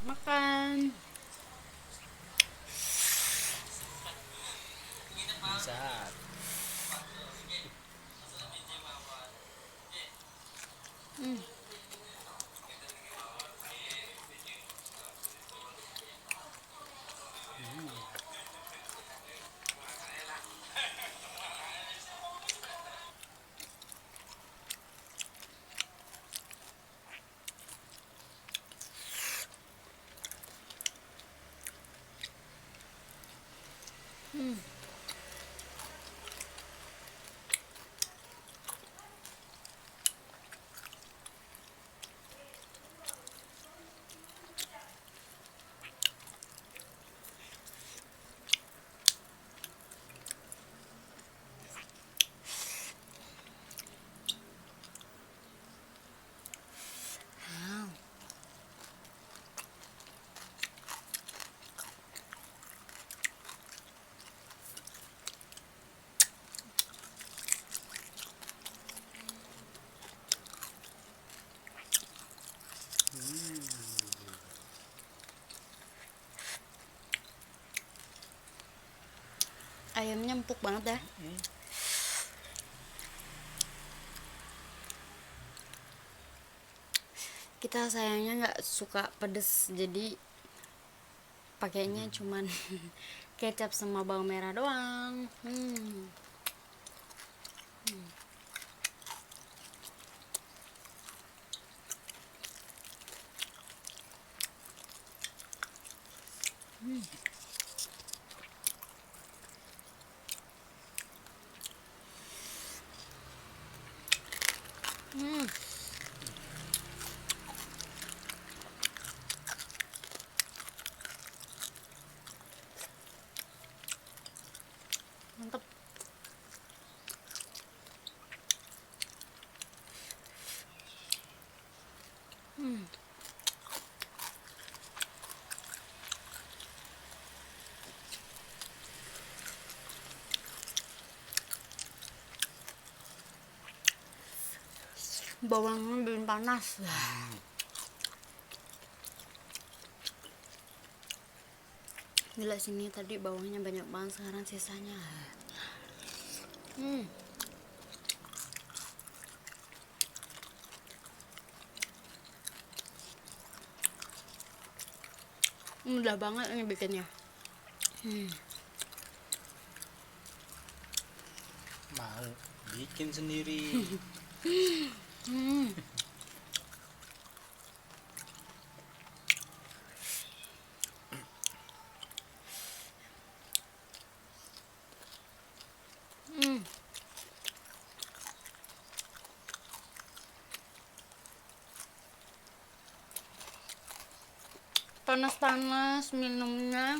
Makan. Bisa. Hmm. Hmm. Ayamnya empuk banget ya. Kita sayangnya nggak suka pedes, jadi pakainya cuman kecap sama bawang merah doang. Hmm. Mantep. Bawangnya belum panas. Gila, sini tadi bawangnya banyak banget, sekarang sisanya. Mudah banget ini bikinnya. Mau bikin sendiri. Panas-panas minumnya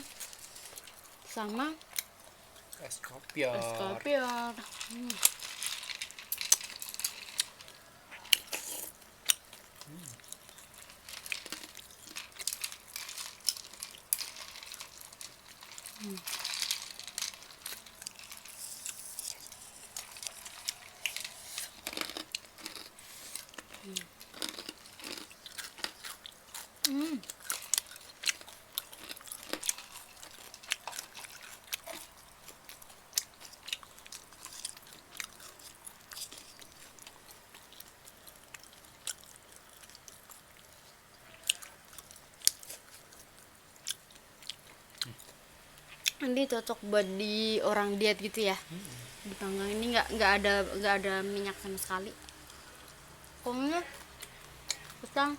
sama Es es kopior. kopior. Ini cocok buat di orang diet gitu ya. Dipanggang ini nggak ada minyak sama sekali. Pokoknya kita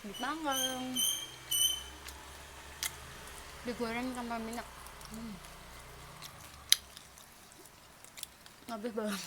dipanggang, digoreng tanpa minyak. Habis banget.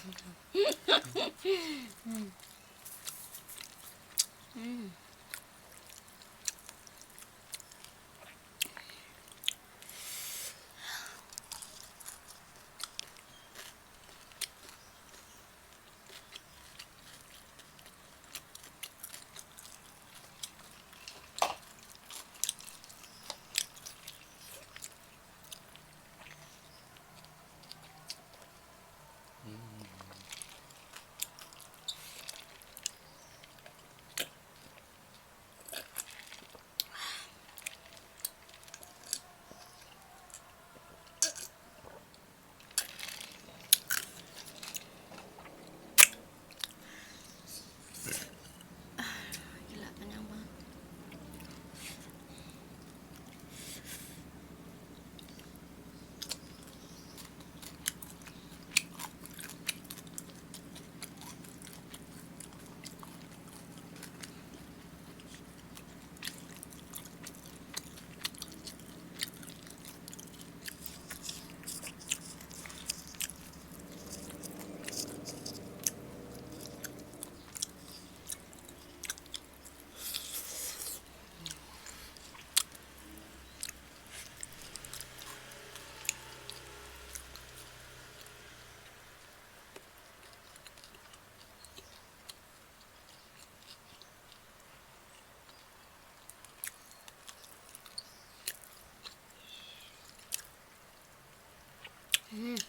Hmm.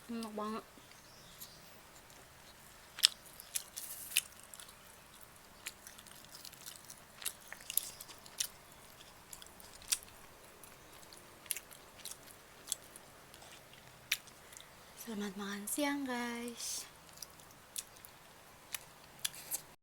Enak banget. Selamat makan siang guys.